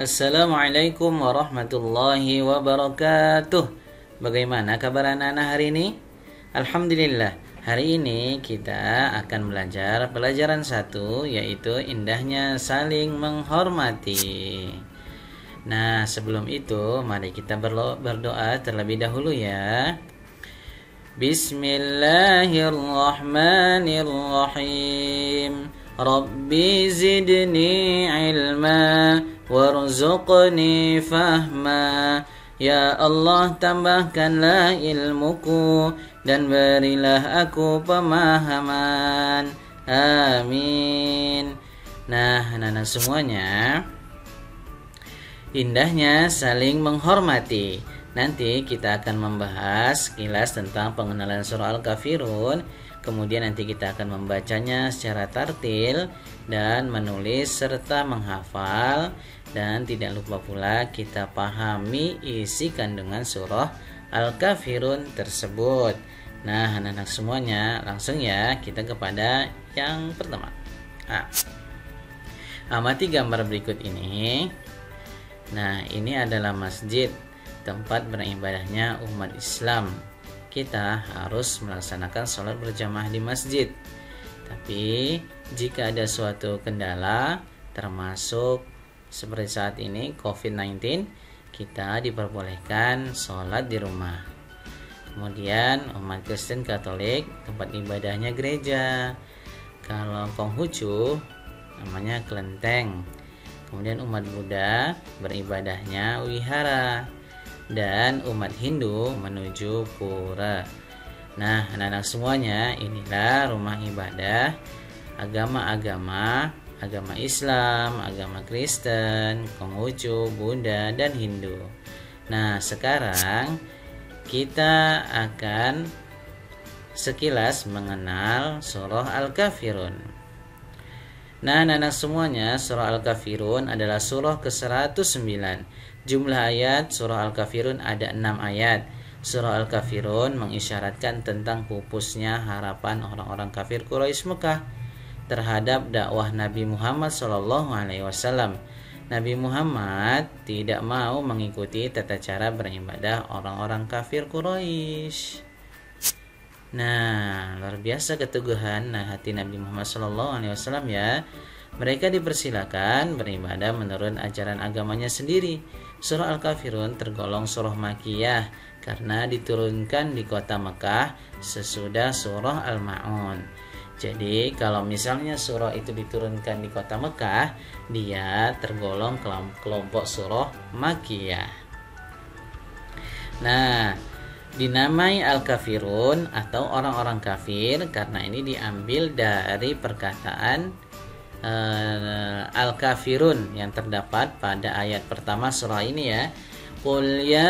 Assalamualaikum warahmatullahi wabarakatuh. Bagaimana kabar anak-anak hari ini? Alhamdulillah. Hari ini kita akan belajar pelajaran 1, yaitu indahnya saling menghormati. Nah, sebelum itu mari kita berdoa terlebih dahulu ya. Bismillahirrahmanirrahim. Rabbi zidni ilma warzuqni fahma. Ya Allah, tambahkanlah ilmuku dan berilah aku pemahaman. Amin. Nah, anak-anak semuanya, indahnya saling menghormati. Nanti kita akan membahas sekilas tentang pengenalan surah Al-Kafirun. Kemudian nanti kita akan membacanya secara tartil dan menulis serta menghafal. Dan tidak lupa pula kita pahami isi kandungan surah Al-Kafirun tersebut. Nah, anak-anak semuanya, langsung ya kita kepada yang pertama. Amati gambar berikut ini. Nah, ini adalah masjid, tempat beribadahnya umat Islam. Kita harus melaksanakan sholat berjamaah di masjid. Tapi jika ada suatu kendala, termasuk seperti saat ini COVID-19, kita diperbolehkan sholat di rumah. Kemudian umat Kristen Katolik, tempat ibadahnya gereja. Kalau Konghucu namanya kelenteng. Kemudian umat Buddha beribadahnya wihara. Dan umat Hindu menuju pura. Nah, anak-anak semuanya, inilah rumah ibadah agama-agama Islam, agama Kristen, Konghucu, Buddha, dan Hindu. Nah, sekarang kita akan sekilas mengenal surah Al-Kafirun. Nah, anak-anak semuanya, surah Al-Kafirun adalah surah ke-109. Jumlah ayat surah Al-Kafirun ada 6 ayat. Surah Al-Kafirun mengisyaratkan tentang pupusnya harapan orang-orang kafir Quraisy Mekah terhadap dakwah Nabi Muhammad SAW. Nabi Muhammad tidak mau mengikuti tata cara beribadah orang-orang kafir Quraisy. Nah, luar biasa keteguhan hati Nabi Muhammad SAW ya. Mereka dipersilakan beribadah menurut ajaran agamanya sendiri. Surah Al-Kafirun tergolong surah Makkiyah karena diturunkan di kota Mekah sesudah surah Al-Ma'un. Jadi kalau misalnya surah itu diturunkan di kota Mekah, dia tergolong kelompok surah Makkiyah. Nah, dinamai Al-Kafirun atau orang-orang kafir karena ini diambil dari perkataan Al-Kafirun yang terdapat pada ayat pertama surah ini ya. Qul ya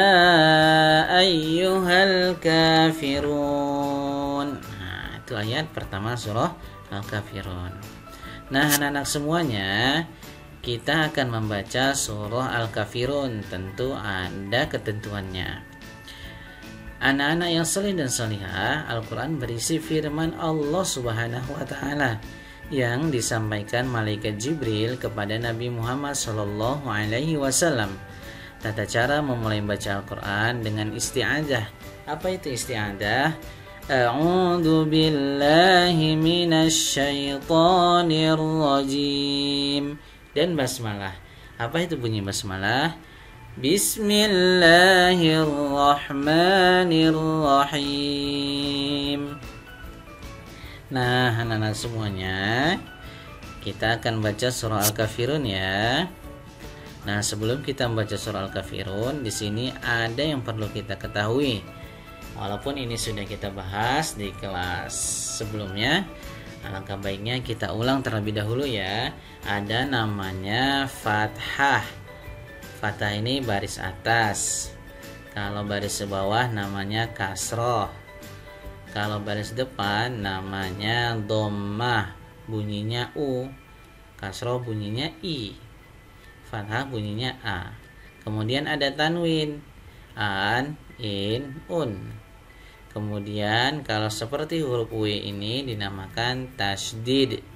ayyuhal kafirun. Nah, itu ayat pertama surah Al-Kafirun. Nah, anak-anak semuanya, kita akan membaca surah Al-Kafirun. Tentu ada ketentuannya. Anak-anak yang saleh dan salihah, Al-Quran berisi firman Allah Subhanahu wa Ta'ala yang disampaikan malaikat Jibril kepada Nabi Muhammad SAW. Tata cara memulai baca Al-Quran dengan isti'adzah. Apa itu isti'adzah? A'udzu billahi minasyaitonir rajim. Dan basmalah. Apa itu bunyi basmalah? Bismillahirrahmanirrahim. Nah, anak-anak semuanya, kita akan baca surah Al-Kafirun ya. Nah, sebelum kita membaca surah Al-Kafirun, di sini ada yang perlu kita ketahui. Walaupun ini sudah kita bahas di kelas sebelumnya, alangkah baiknya kita ulang terlebih dahulu ya. Ada namanya fathah. Fathah ini baris atas. Kalau baris bawah namanya kasroh. Kalau baris depan namanya dhammah, bunyinya U. Kasroh bunyinya I. Fathah bunyinya A. Kemudian ada tanwin, an, in, un. Kemudian kalau seperti huruf W ini dinamakan tasydid.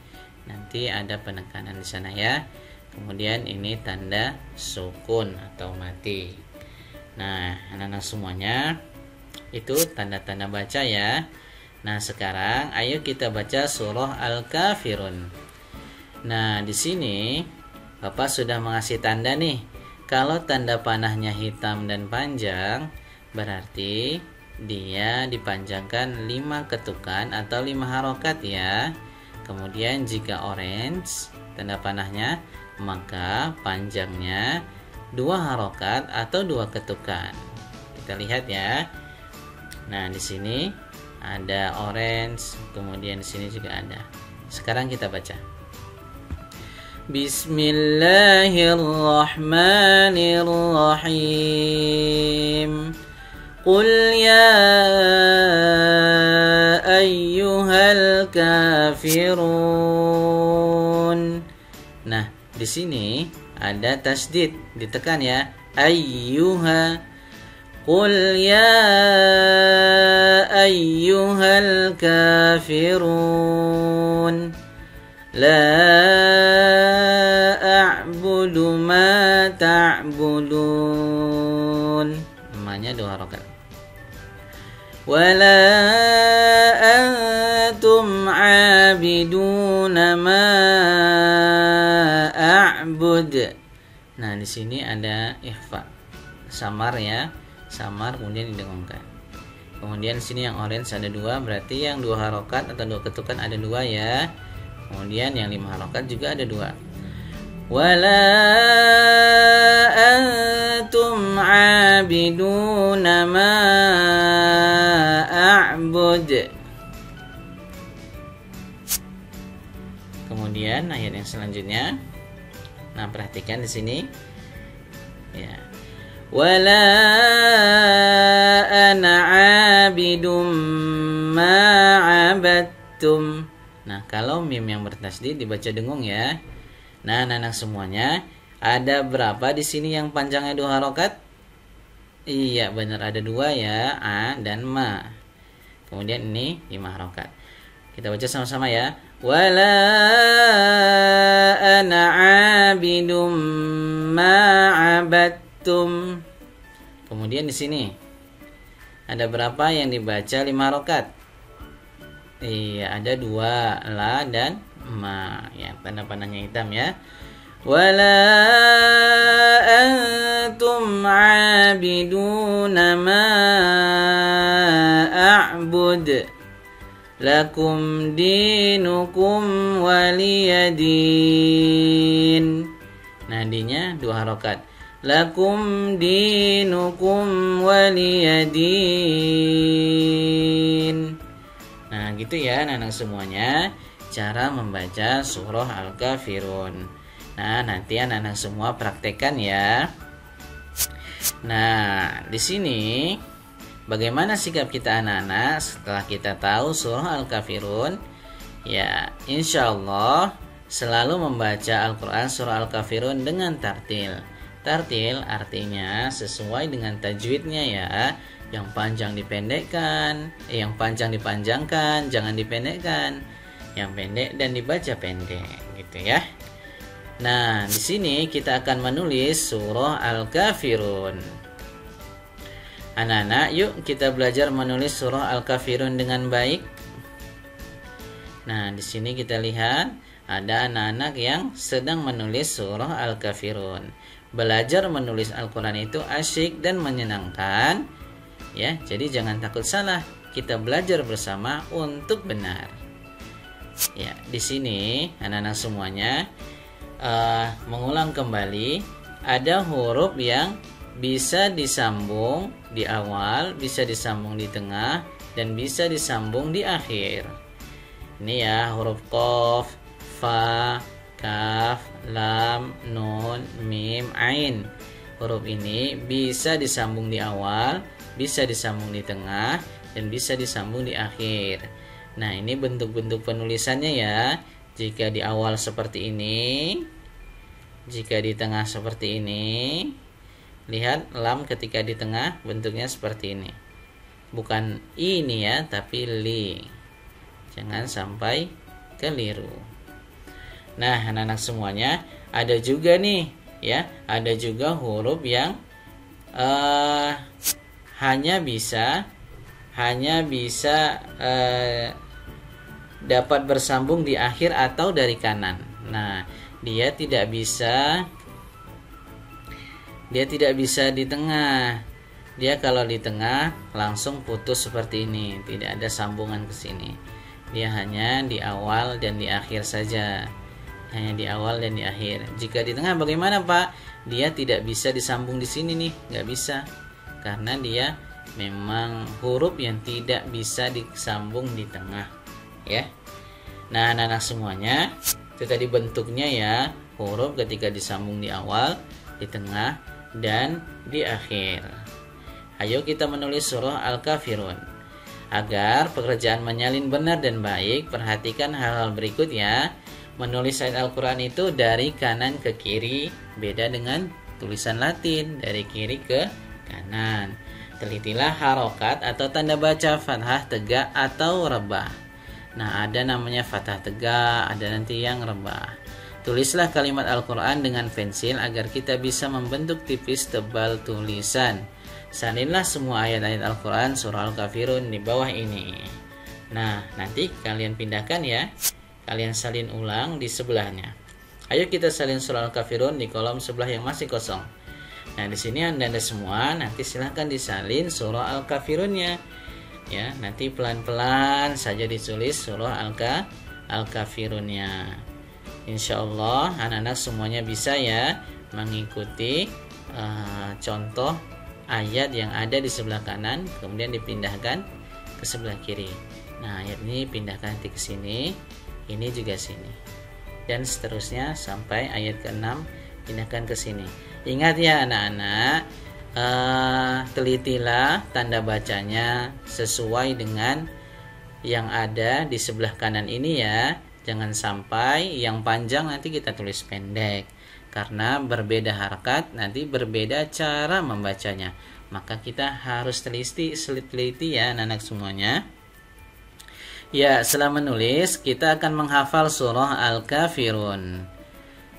Nanti ada penekanan di sana ya. kemudian ini tanda sukun atau mati. Nah, anak-anak semuanya itu tanda-tanda baca ya. Nah, sekarang ayo kita baca surah Al-Kafirun. Nah, di sini Bapak sudah mengasih tanda nih. Kalau tanda panahnya hitam dan panjang, berarti dia dipanjangkan 5 ketukan atau 5 harokat ya. Kemudian jika orange tanda panahnya, maka panjangnya 2 harokat atau 2 ketukan. Kita lihat ya. Nah, di sini ada orange, kemudian di sini juga ada. Sekarang kita baca. Bismillahirrahmanirrahim. Qul ya ayyuhal kafirun. Nah, di sini ada tasdid, ditekan ya. Ayyuha. Qul ya ayyuhal kafirun. La a'budu ma ta'budun. Namanya 2 harokat. Wala antum 'abiduna ma a'bud. Nah, di sini ada ikhfa. Samar ya. Samar kemudian didengungkan. Kemudian sini yang orange ada 2, berarti yang 2 harokat atau 2 ketukan ada 2 ya. Kemudian yang 5 harokat juga ada 2. Wala antum 'abiduna ma a'bud. Kemudian ayat yang selanjutnya. Nah, perhatikan di sini. Ya. Wala ana 'abidum ma 'abadtum. Nah, kalau mim yang bertasdid dibaca dengung ya. Nah, anak-anak semuanya, ada berapa di sini yang panjangnya 2 harokat? Iya, benar ada 2 ya, a dan ma. Kemudian ini 5 harokat. Kita baca sama-sama ya. Wala ana 'abidum ma 'abadtum. Kemudian di sini ada berapa yang dibaca 5 harokat? Iya, ada 2, la dan ma. Ya, tanda panahnya hitam ya. Wala antum 'abiduna ma a'bud. Lakum dinukum waliyadin. Nah, dinya 2 harokat. Lakum dinukum waliyadin. Nah, gitu ya anak-anak semuanya cara membaca surah Al-Kafirun. Nah, nanti anak-anak semua praktekkan ya. Nah, di sini bagaimana sikap kita anak-anak setelah kita tahu surah Al-Kafirun? Ya, insya Allah selalu membaca Al-Quran surah Al-Kafirun dengan tartil. Tartil artinya sesuai dengan tajwidnya ya. Yang panjang dipendekkan, yang panjang dipanjangkan, jangan dipendekkan. Yang pendek dan dibaca pendek, gitu ya. Nah, di sini kita akan menulis surah Al-Kafirun. Anak-anak, yuk kita belajar menulis surah Al-Kafirun dengan baik. Nah, di sini kita lihat ada anak-anak yang sedang menulis surah Al-Kafirun. Belajar menulis Al-Quran itu asyik dan menyenangkan. Ya, jadi jangan takut salah. Kita belajar bersama untuk benar. Ya, di sini anak-anak semuanya mengulang kembali. Ada huruf yang bisa disambung di awal, bisa disambung di tengah, dan bisa disambung di akhir. Ini ya, huruf qaf, fa, kaf, lam, nun, mim, ain. Huruf ini bisa disambung di awal, bisa disambung di tengah, dan bisa disambung di akhir. Nah, ini bentuk-bentuk penulisannya ya. Jika di awal seperti ini, jika di tengah seperti ini. Lihat lam ketika di tengah bentuknya seperti ini. Bukan ini ya, tapi li. Jangan sampai keliru. Nah, anak-anak semuanya, ada juga nih ya, ada juga huruf yang hanya bisa dapat bersambung di akhir atau dari kanan. Nah, dia tidak bisa di tengah. Dia kalau di tengah langsung putus seperti ini, tidak ada sambungan ke sini. Dia hanya di awal dan di akhir saja. Hanya di awal dan di akhir. Jika di tengah bagaimana, Pak? Dia tidak bisa disambung di sini nih, nggak bisa. Karena dia memang huruf yang tidak bisa disambung di tengah, ya. Nah, anak-anak semuanya, itu tadi bentuknya ya, huruf ketika disambung di awal, di tengah, dan di akhir. Ayo kita menulis surah Al-Kafirun. Agar pekerjaan menyalin benar dan baik, perhatikan hal-hal berikut ya. Menulis ayat Al-Quran itu dari kanan ke kiri, beda dengan tulisan Latin, dari kiri ke kanan. Telitilah harokat atau tanda baca fathah tegak atau rebah. Nah, ada namanya fathah tegak, ada nanti yang rebah. Tulislah kalimat Al-Quran dengan pensil agar kita bisa membentuk tipis tebal tulisan. Salinlah semua ayat-ayat Al-Quran surah Al-Kafirun di bawah ini. Nah, nanti kalian pindahkan ya. Kalian salin ulang di sebelahnya. Ayo kita salin surah Al-Kafirun di kolom sebelah yang masih kosong. Nah, di sini Anda semua nanti silahkan disalin surah Al-Kafirunnya. Ya, nanti pelan-pelan saja ditulis surah Al-Kafirunnya. Insya Allah anak-anak semuanya bisa ya mengikuti contoh ayat yang ada di sebelah kanan, kemudian dipindahkan ke sebelah kiri. Nah, ayat ini pindahkan nanti ke sini, ini juga sini, dan seterusnya sampai ayat ke-6 pindahkan ke sini. Ingat ya anak-anak, telitilah tanda bacanya sesuai dengan yang ada di sebelah kanan ini ya. Jangan sampai yang panjang nanti kita tulis pendek. Karena berbeda harakat, nanti berbeda cara membacanya. Maka kita harus teliti ya anak-anak semuanya. Ya, setelah menulis, kita akan menghafal surah Al-Kafirun.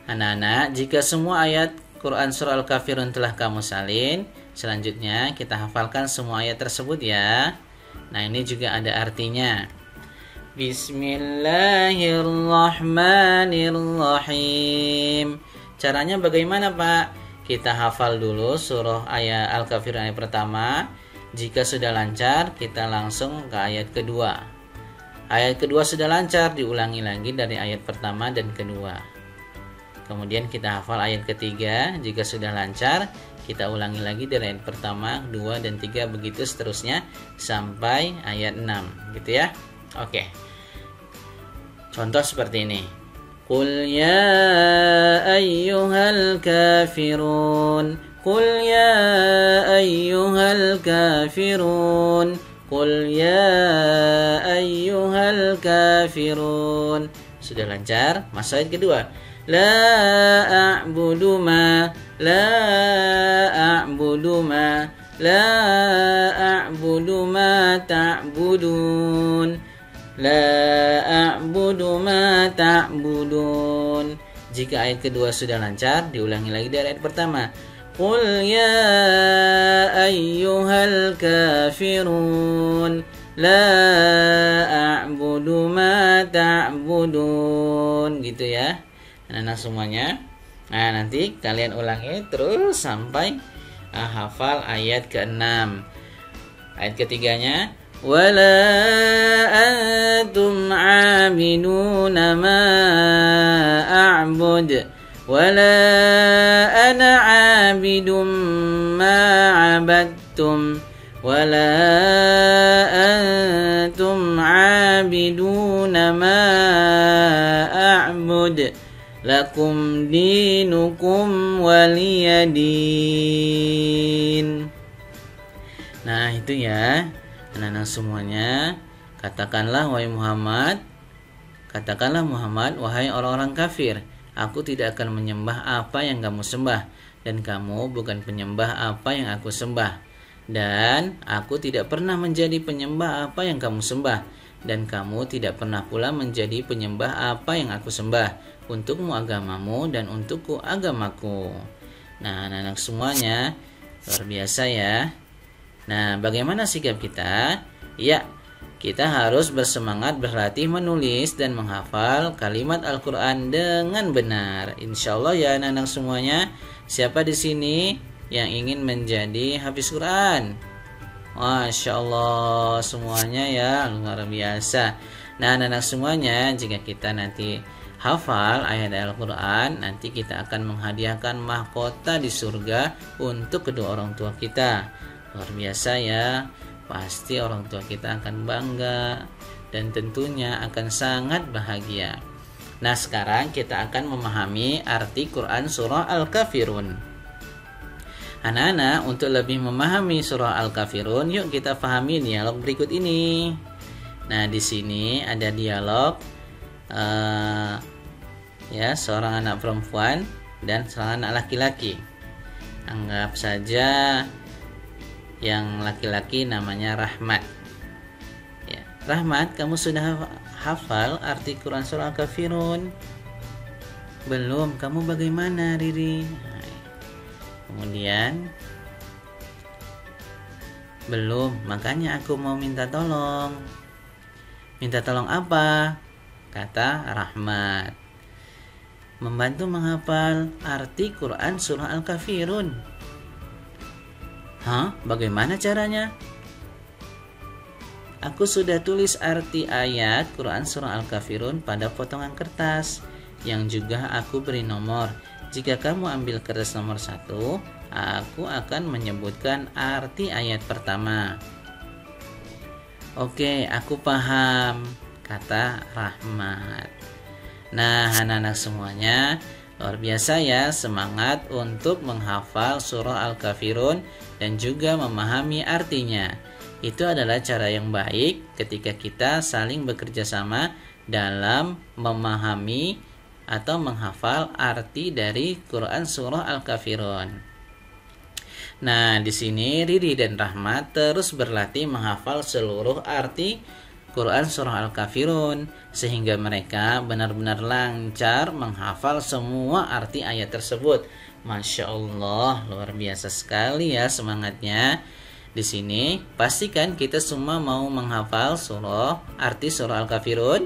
Anak-anak, jika semua ayat Quran surah Al-Kafirun telah kamu salin, selanjutnya kita hafalkan semua ayat tersebut ya. Nah, ini juga ada artinya. Bismillahirrahmanirrahim. Caranya bagaimana, Pak? Kita hafal dulu surah ayat Al-Kafirun ayat pertama. Jika sudah lancar, kita langsung ke ayat kedua. Ayat kedua sudah lancar, diulangi lagi dari ayat pertama dan kedua. Kemudian kita hafal ayat ketiga. Jika sudah lancar, kita ulangi lagi dari ayat pertama, kedua, dan tiga, begitu seterusnya sampai ayat 6, gitu ya. Oke. Contoh seperti ini. Qul ya ayyuhal kafirun. Qul ya ayyuhal kafirun. Qul ya ayyuhal kafirun. Sudah lancar? Masuk ayat kedua. La a'budu ma ta'budun. La a'budu ma ta'budun. Jika ayat kedua sudah lancar, diulangi lagi dari ayat pertama. Qul ya ayyuhal kafirun. La a'budu ma ta'budun. Gitu ya anak-anak semuanya. Nah, nanti kalian ulangi terus sampai hafal ayat ke-6. Ayat ketiganya, wala antum a'abiduna ma a'bud wala ana 'abidum ma 'abadtum wala antum 'abiduna ma a'bud lakum dinukum waliyadin. Nah, itu ya anak-anak semuanya. Katakanlah wahai Muhammad, wahai orang-orang kafir, aku tidak akan menyembah apa yang kamu sembah, dan kamu bukan penyembah apa yang aku sembah, dan aku tidak pernah menjadi penyembah apa yang kamu sembah, dan kamu tidak pernah pula menjadi penyembah apa yang aku sembah. Untukmu agamamu dan untukku agamaku. Nah, anak-anak semuanya, luar biasa ya. Nah, bagaimana sikap kita? Ya, kita harus bersemangat berlatih menulis dan menghafal kalimat Al-Quran dengan benar. Insya Allah ya anak-anak semuanya. Siapa di sini yang ingin menjadi hafiz Quran? Masya Allah semuanya ya, luar biasa. Nah anak-anak semuanya, jika kita nanti hafal ayat Al-Quran, nanti kita akan menghadiahkan mahkota di surga untuk kedua orang tua kita. Luar biasa ya, pasti orang tua kita akan bangga dan tentunya akan sangat bahagia. Nah sekarang kita akan memahami arti Quran surah Al-Kafirun. Anak-anak, untuk lebih memahami surah Al-Kafirun, yuk kita pahami dialog berikut ini. Nah di sini ada dialog ya, seorang anak perempuan dan seorang anak laki-laki. Anggap saja yang laki-laki namanya Rahmat. Ya, Rahmat, kamu sudah hafal arti Quran surah Al-Kafirun? Belum. Kamu bagaimana, Riri? Kemudian belum, makanya aku mau minta tolong. Minta tolong apa? Kata Rahmat. Membantu menghafal arti Quran surah Al-Kafirun. Hah? Bagaimana caranya? Aku sudah tulis arti ayat Quran surah Al-Kafirun pada potongan kertas yang juga aku beri nomor. Jika kamu ambil kertas nomor 1, aku akan menyebutkan arti ayat pertama. Oke, aku paham, kata Rahmat. Nah, anak-anak semuanya, luar biasa ya, semangat untuk menghafal surah Al-Kafirun dan juga memahami artinya. Itu adalah cara yang baik ketika kita saling bekerja sama dalam memahami atau menghafal arti dari Quran surah Al-Kafirun. Nah, di sini Riri dan Rahmat terus berlatih menghafal seluruh arti Quran surah Al-Kafirun sehingga mereka benar-benar lancar menghafal semua arti ayat tersebut. Masya Allah, luar biasa sekali ya semangatnya. Di sini pastikan kita semua mau menghafal arti surah Al-Kafirun.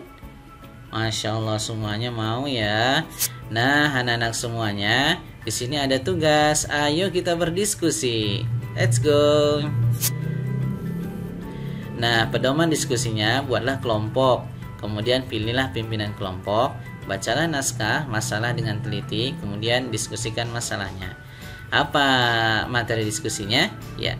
Masya Allah semuanya mau ya. Nah anak-anak semuanya, di sini ada tugas. Ayo kita berdiskusi. Let's go. Nah, pedoman diskusinya, buatlah kelompok. Kemudian pilihlah pimpinan kelompok. Bacalah naskah masalah dengan teliti. Kemudian diskusikan masalahnya. Apa materi diskusinya? Ya.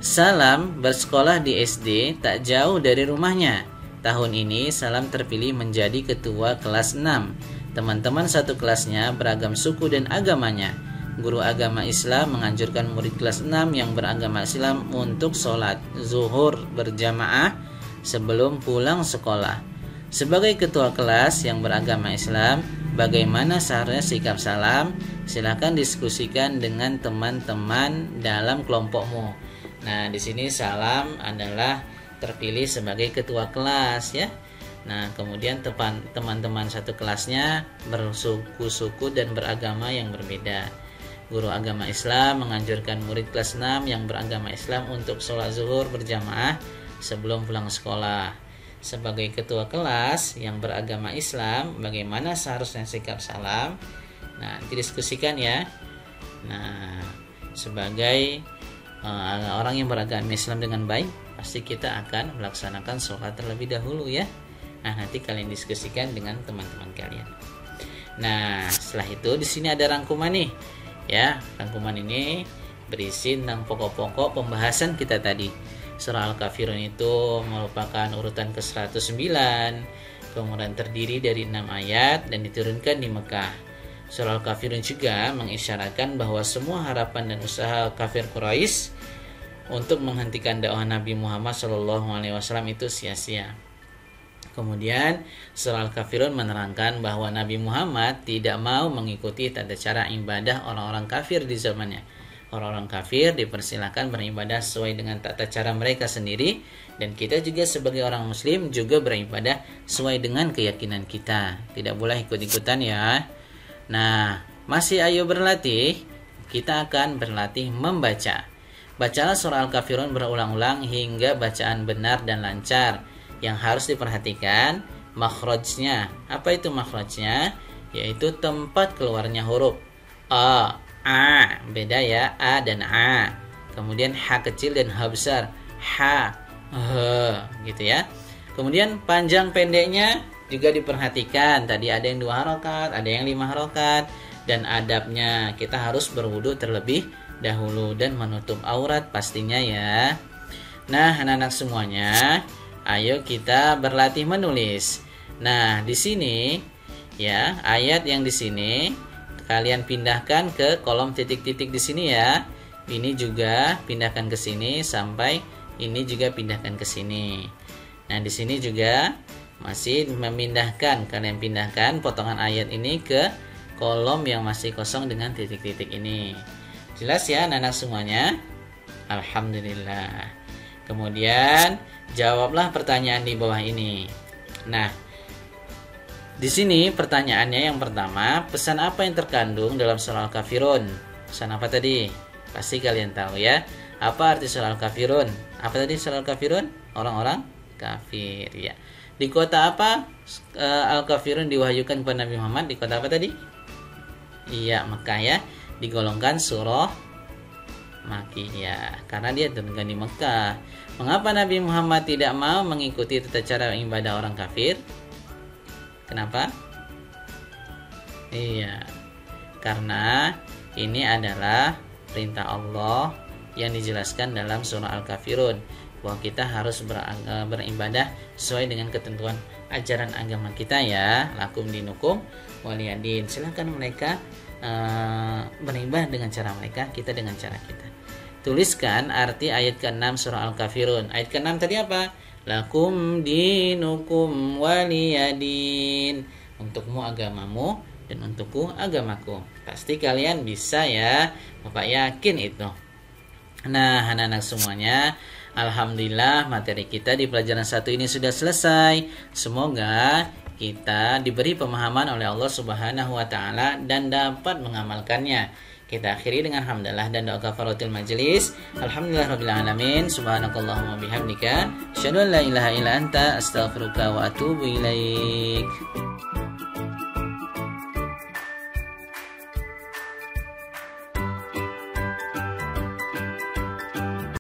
Salam bersekolah di SD tak jauh dari rumahnya. Tahun ini Salam terpilih menjadi ketua kelas 6. Teman-teman satu kelasnya beragam suku dan agamanya. Guru agama Islam menganjurkan murid kelas 6 yang beragama Islam untuk sholat zuhur berjamaah sebelum pulang sekolah. Sebagai ketua kelas yang beragama Islam, bagaimana seharusnya sikap Salam? Silakan diskusikan dengan teman-teman dalam kelompokmu. Nah, di sini Salam adalah terpilih sebagai ketua kelas ya. Nah, kemudian teman-teman satu kelasnya bersuku-suku dan beragama yang berbeda. Guru agama Islam menganjurkan murid kelas 6 yang beragama Islam untuk sholat zuhur berjamaah sebelum pulang sekolah. Sebagai ketua kelas yang beragama Islam, bagaimana seharusnya sikap Salam? Nah, didiskusikan ya. Nah, sebagai orang yang beragama Islam dengan baik, pasti kita akan melaksanakan sholat terlebih dahulu ya. Nah, nanti kalian diskusikan dengan teman-teman kalian. Nah, setelah itu di sini ada rangkuman nih. Ya, rangkuman ini berisi tentang pokok-pokok pembahasan kita tadi. Surah Al-Kafirun itu merupakan urutan ke-109, kemudian terdiri dari 6 ayat dan diturunkan di Mekah. Surah Al-Kafirun juga mengisyaratkan bahwa semua harapan dan usaha kafir Quraisy untuk menghentikan dakwah Nabi Muhammad SAW itu sia-sia. Kemudian surah Al-Kafirun menerangkan bahwa Nabi Muhammad tidak mau mengikuti tata cara ibadah orang-orang kafir di zamannya. Orang-orang kafir dipersilakan beribadah sesuai dengan tata cara mereka sendiri, dan kita juga sebagai orang muslim juga beribadah sesuai dengan keyakinan kita. Tidak boleh ikut-ikutan ya. Nah, masih ayo berlatih. Kita akan berlatih membaca. Bacalah surah Al-Kafirun berulang-ulang hingga bacaan benar dan lancar. Yang harus diperhatikan makhrajnya. Apa itu makhrajnya? Yaitu tempat keluarnya huruf a, beda ya, a dan a. Kemudian h kecil dan h besar, h, h, gitu ya. Kemudian panjang pendeknya juga diperhatikan. Tadi ada yang 2 harokat, ada yang 5 harokat. Dan adabnya kita harus berwudu terlebih dahulu dan menutup aurat pastinya ya. Nah, anak-anak semuanya, ayo kita berlatih menulis. Nah, di sini ya, ayat yang di sini kalian pindahkan ke kolom titik-titik di sini ya. Ini juga pindahkan ke sini, sampai ini juga pindahkan ke sini. Nah, di sini juga masih memindahkan, kalian pindahkan potongan ayat ini ke kolom yang masih kosong dengan titik-titik ini. Jelas ya anak-anak semuanya? Alhamdulillah. Kemudian jawablah pertanyaan di bawah ini. Nah, di sini pertanyaannya yang pertama, pesan apa yang terkandung dalam surah Al-Kafirun? Pesan apa tadi? Pasti kalian tahu ya. Apa arti surah Al-Kafirun? Apa tadi surah Al-Kafirun? Orang-orang kafir ya. Di kota apa Al-Kafirun diwahyukan kepada Nabi Muhammad? Di kota apa tadi? Iya, Mekah ya. Digolongkan surah Makkiyah karena dia turunkan di Mekah. Mengapa Nabi Muhammad tidak mau mengikuti tata cara ibadah orang kafir? Kenapa? Iya, karena ini adalah perintah Allah yang dijelaskan dalam surah Al-Kafirun, bahwa kita harus beribadah sesuai dengan ketentuan ajaran agama kita ya. Lakum dinukum waliyadin. Silakan mereka beribadah dengan cara mereka, kita dengan cara kita. Tuliskan arti ayat ke-6 surah Al-Kafirun. Ayat ke-6 tadi apa? Lakum dinukum waliyadin. Untukmu agamamu dan untukku agamaku. Pasti kalian bisa ya. Bapak yakin itu. Nah, anak-anak semuanya, alhamdulillah materi kita di pelajaran 1 ini sudah selesai. Semoga kita diberi pemahaman oleh Allah Subhanahu wa taala dan dapat mengamalkannya. Kita akhiri dengan hamdalah dan doa kafaratul majelis. Alhamdulillahirabbil alamin. Subhanakallahumma bihamdika asyhadu an la ilaha illa anta astaghfiruka wa atubu ilaik.